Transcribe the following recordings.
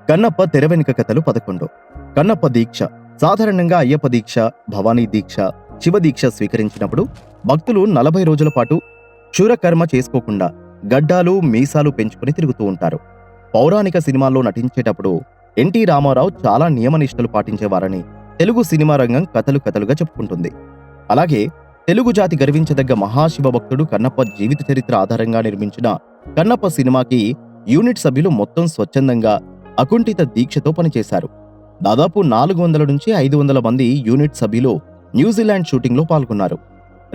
కన్నప్ప తెర వెనుక కథలు 11. కన్నప్ప దీక్ష. సాధారణంగా అయ్యప్ప దీక్ష, భవానీ దీక్ష, శివ దీక్ష స్వీకరించినప్పుడు భక్తులు 40 రోజుల పాటు క్షురకర్మ చేసుకోకుండా గడ్డాలు మీసాలు పెంచుకుని తిరుగుతూ ఉంటారు. పౌరాణిక సినిమాల్లో నటించేటప్పుడు ఎన్టీ రామారావు చాలా నియమనిష్టలు పాటించేవారని తెలుగు సినిమా రంగం కథలుగా చెప్పుకుంటుంది. అలాగే తెలుగు జాతి గర్వించదగ్గ మహాశివ భక్తుడు కన్నప్ప జీవిత చరిత్ర ఆధారంగా నిర్మించిన కన్నప్ప సినిమాకి యూనిట్ సభ్యులు మొత్తం స్వచ్ఛందంగా అకుంఠిత దీక్షతో పనిచేశారు. దాదాపు 400 నుంచి 500 మంది యూనిట్ సభ్యులు న్యూజిలాండ్ షూటింగ్లో పాల్గొన్నారు.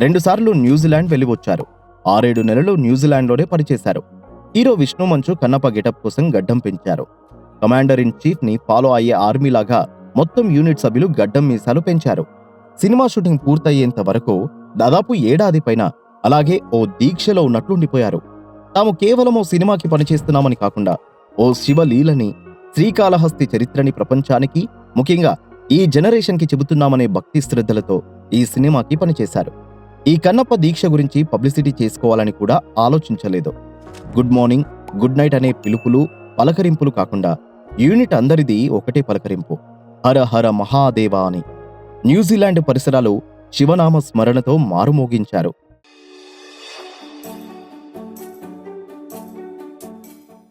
2 సార్లు న్యూజిలాండ్ వెళ్లి వచ్చారు. 6-7 నెలలు న్యూజిలాండ్లోనే పనిచేశారు. హీరో విష్ణు మంచు కన్నప్ప గెటప్ కోసం గడ్డం పెంచారు. కమాండర్ ఇన్ చీఫ్ ని ఫాలో అయ్యే ఆర్మీ లాగా మొత్తం యూనిట్ సభ్యులు గడ్డం మీసాలు పెంచారు. సినిమా షూటింగ్ పూర్తయ్యేంత వరకు దాదాపు ఏడాది పైన అలాగే ఓ దీక్షలో ఉన్నట్లు ఉండిపోయారు. తాము కేవలం ఓ సినిమాకి పనిచేస్తున్నామని కాకుండా ఓ శివలీలని, శ్రీకాళహస్తి చరిత్రని ప్రపంచానికి, ముఖ్యంగా ఈ జనరేషన్కి చెబుతున్నామనే భక్తి శ్రద్ధలతో ఈ సినిమాకి పనిచేశారు. ఈ కన్నప్ప దీక్ష గురించి పబ్లిసిటీ చేసుకోవాలని కూడా ఆలోచించలేదు. గుడ్ మార్నింగ్, గుడ్ నైట్ అనే పిలుపులు, పలకరింపులు కాకుండా యూనిట్ అందరిది ఒకటే పలకరింపు, హర హర మహాదేవా అని. న్యూజిలాండ్ పరిసరాలు శివనామ స్మరణతో మారుమోగించారు.